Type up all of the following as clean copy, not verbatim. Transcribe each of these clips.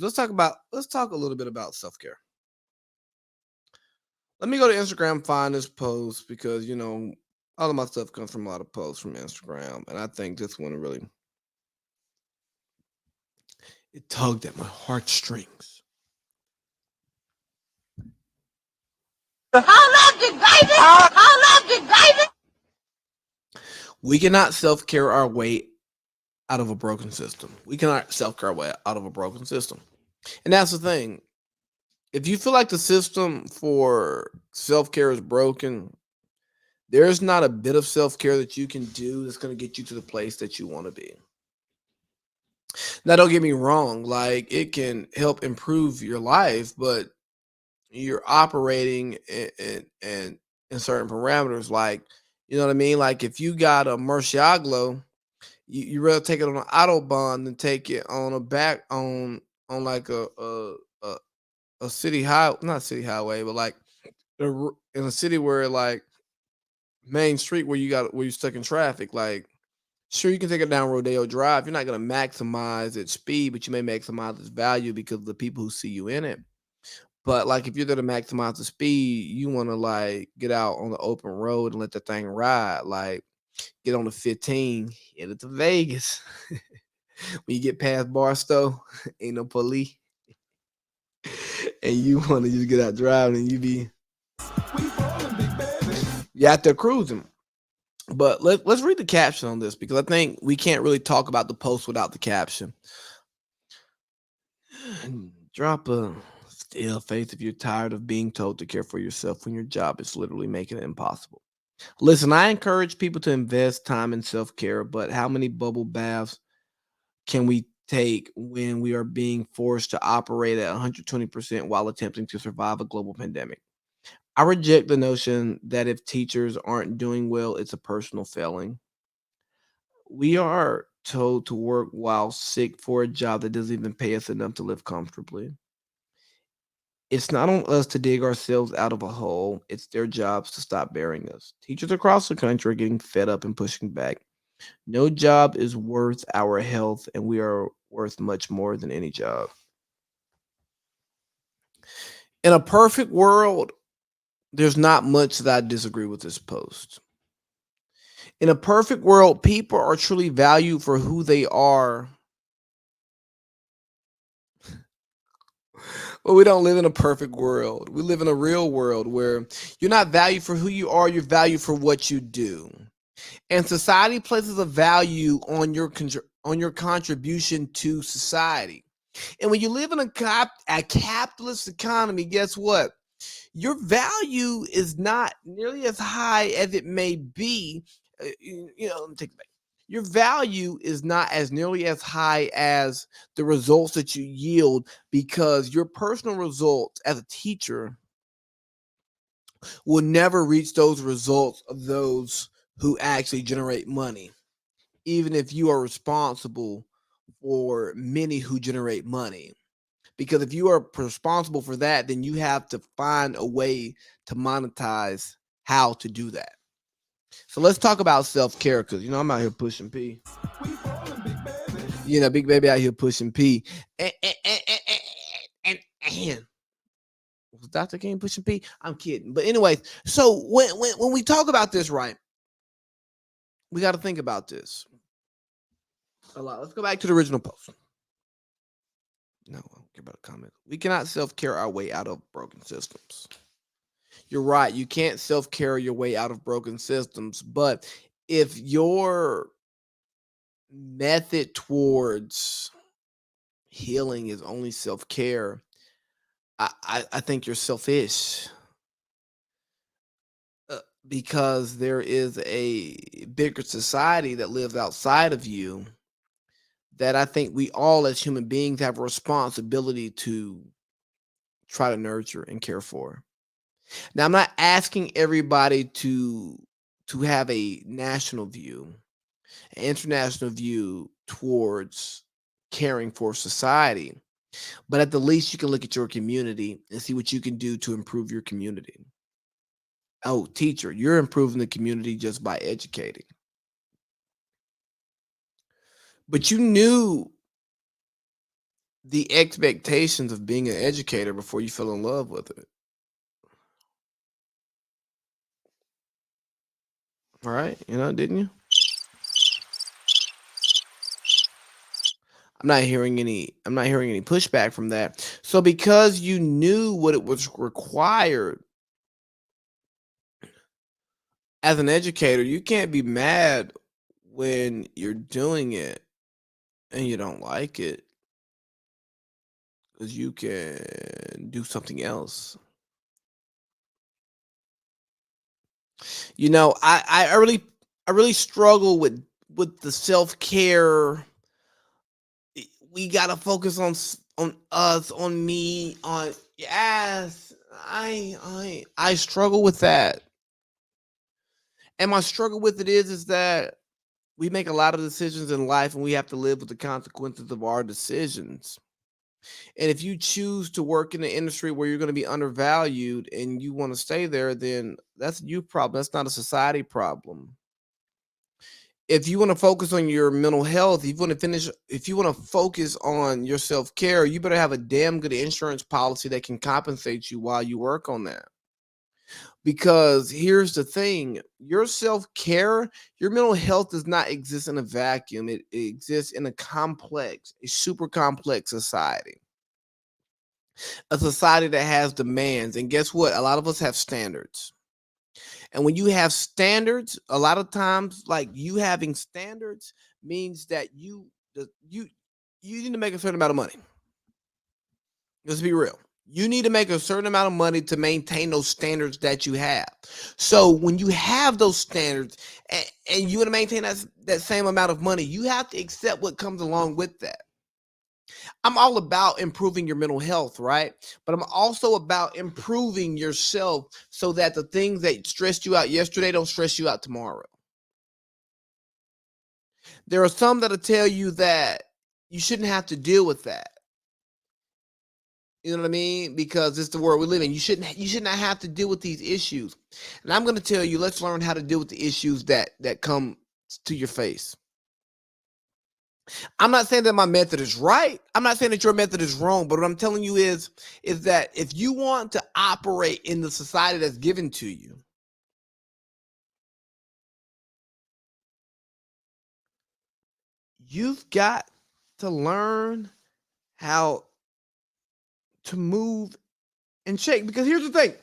Let's talk a little bit about self-care. Let me go to Instagram, find this post because all of my stuff comes from a lot of posts from Instagram, and I think this one really it tugged at my heartstrings. We cannot self-care our way out of a broken system. We cannot self-care our way out of a broken system. And that's the thing. If you feel like the system for self-care is broken, there's not a bit of self-care that you can do that's going to get you to the place that you want to be. Now, don't get me wrong, like it can help improve your life, but you're operating in certain parameters. Like, you know what I mean? Like if you got a Murcielago, you rather take it on an autobahn than take it on a back on like a, a city high, not city highway, but like in a city where like main street where you're stuck in traffic. Like, sure, you can take it down Rodeo Drive. You're not gonna maximize its speed, but you may maximize its value because of the people who see you in it. But like if you're there to maximize the speed, you want to like get out on the open road and let the thing ride. Like get on the 15, hit it to Vegas. When you get past Barstow, ain't no police, and you want to just get out driving and you out there cruising. But let's read the caption on this because I think we can't really talk about the post without the caption. Drop a still face if you're tired of being told to care for yourself when your job is literally making it impossible. Listen, I encourage people to invest time in self care, but how many bubble baths can we take when we are being forced to operate at 120% while attempting to survive a global pandemic? I reject the notion that if teachers aren't doing well, it's a personal failing. We are told to work while sick for a job that doesn't even pay us enough to live comfortably. It's not on us to dig ourselves out of a hole. It's their jobs to stop burying us. Teachers across the country are getting fed up and pushing back. No job is worth our health, and we are worth much more than any job. In a perfect world, there's not much that I disagree with this post. In a perfect world, people are truly valued for who they are. But we don't live in a perfect world. We live in a real world where you're not valued for who you are, you're valued for what you do. And society places a value on on your contribution to society. And when you live in a capitalist economy, guess what? Your value is not nearly as high as it may be. Let me take it back. Your value is not as nearly as high as the results that you yield because your personal results as a teacher will never reach those results of those who actually generate money, even if you are responsible for many who generate money. Because if you are responsible for that, then you have to find a way to monetize how to do that. So let's talk about self care because I'm out here pushing P. Big baby out here pushing P. And was Dr. King pushing P? I'm kidding. But anyways, so when we talk about this, right, we got to think about this a lot. Let's go back to the original post. No, I don't care about a comment. We cannot self care our way out of broken systems. You're right. You can't self care your way out of broken systems. But if your method towards healing is only self care, I think you're selfish because there is a bigger society that lives outside of you that I think we all as human beings have a responsibility to try to nurture and care for. Now, I'm not asking everybody to have a national view, an international view towards caring for society, but at the least you can look at your community and see what you can do to improve your community. Oh, teacher, you're improving the community just by educating. But you knew the expectations of being an educator before you fell in love with it. All right, didn't you? I'm not hearing any pushback from that. So because you knew what it was required as an educator, you can't be mad when you're doing it and you don't like it, because you can do something else. I really struggle with the self-care. We gotta focus on us, on me, on yes. I struggle with that. And my struggle with it is that we make a lot of decisions in life and we have to live with the consequences of our decisions. And if you choose to work in an industry where you're going to be undervalued and you want to stay there, then that's a you problem. That's not a society problem. If you want to focus on your mental health, if you want to focus on your self-care, you better have a damn good insurance policy that can compensate you while you work on that. Because here's the thing, your self-care, your mental health does not exist in a vacuum. It exists in a super complex society. A society that has demands. And guess what? A lot of us have standards. And when you have standards, a lot of times, like, you having standards means that you need to make a certain amount of money. Let's be real. You need to make a certain amount of money to maintain those standards that you have. So when you have those standards and you want to maintain that same amount of money, you have to accept what comes along with that. I'm all about improving your mental health, right? But I'm also about improving yourself so that the things that stressed you out yesterday don't stress you out tomorrow. There are some that'll tell you that you shouldn't have to deal with that. You know what I mean? Because it's the world we live in. You should not have to deal with these issues. And I'm going to tell you, let's learn how to deal with the issues that come to your face. I'm not saying that my method is right. I'm not saying that your method is wrong, but what I'm telling you is that if you want to operate in the society that's given to you, you've got to learn how to move and shake. Because here's the thing,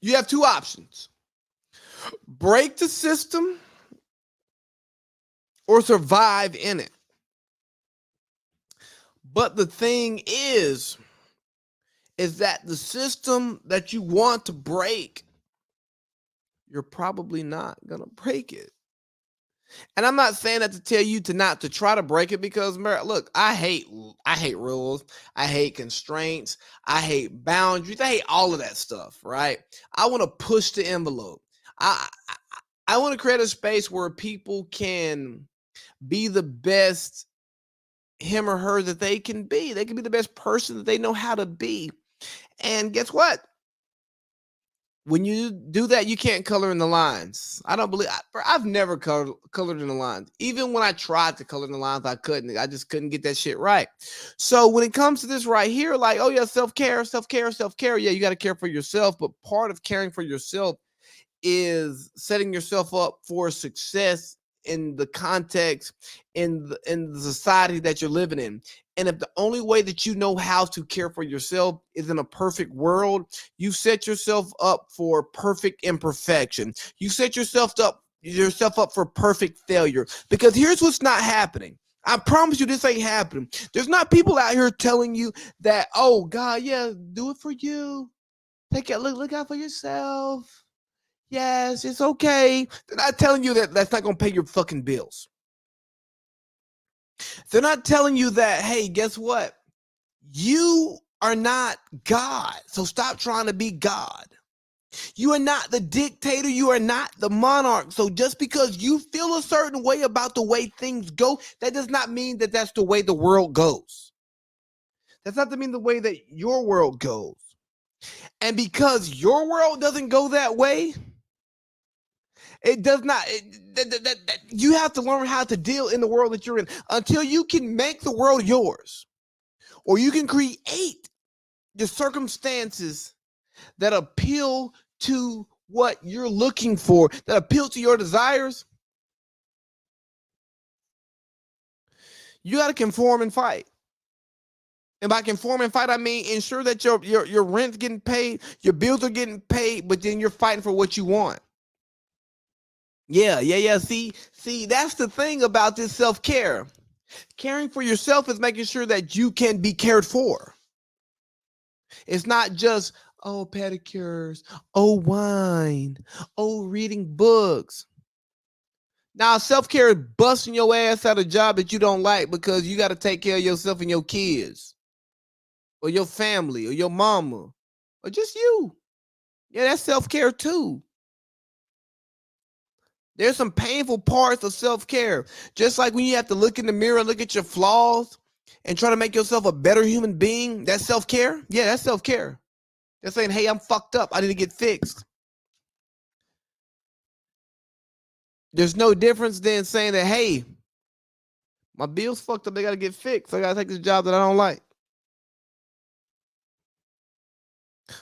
you have two options: break the system or survive in it. But the thing is that the system that you want to break, you're probably not gonna break it. And I'm not saying that to tell you to not to try to break it, because look, I hate rules, I hate constraints, I hate boundaries, I hate all of that stuff, right? I want to push the envelope. I want to create a space where people can be the best him or her that they can be. They can be the best person that they know how to be. And guess what? When you do that, you can't color in the lines. I don't believe I've never colored in the lines. Even when I tried to color in the lines, I couldn't. I just couldn't get that shit right. So when it comes to this right here, like, oh yeah, self-care, self-care, self-care. Yeah, you got to care for yourself. But part of caring for yourself is setting yourself up for success in the context, in the society that you're living in. And if the only way that you know how to care for yourself is in a perfect world, you set yourself up for perfect imperfection. You set yourself up for perfect failure. Because here's what's not happening. I promise you this ain't happening. There's not people out here telling you that, oh God, yeah, do it for you. Look out for yourself. Yes, it's okay. They're not telling you that that's not going to pay your fucking bills. They're not telling you that, hey, guess what? You are not God. So stop trying to be God. You are not the dictator. You are not the monarch. So just because you feel a certain way about the way things go, that does not mean that that's the way the world goes. That's not to mean the way that your world goes. And because your world doesn't go that way, it does not. You have to learn how to deal in the world that you're in until you can make the world yours. or you can create the circumstances that appeal to what you're looking for, that appeal to your desires. You got to conform and fight. And by conform and fight, I mean ensure that your rent's getting paid, your bills are getting paid, but then you're fighting for what you want. Yeah. See, that's the thing about this self-care. Caring for yourself is making sure that you can be cared for. It's not just, oh, pedicures, oh, wine, oh, reading books. Now, self-care is busting your ass out of a job that you don't like because you got to take care of yourself and your kids, or your family, or your mama, or just you. Yeah, that's self-care too. There's some painful parts of self-care. Just like when you have to look in the mirror, look at your flaws, and try to make yourself a better human being. That's self-care. Yeah, that's self-care. They're saying, hey, I'm fucked up. I need to get fixed. There's no difference than saying that, hey, my bill's fucked up. They got to get fixed. I got to take this job that I don't like.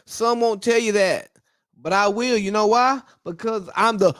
Some won't tell you that, but I will. You know why? Because I'm the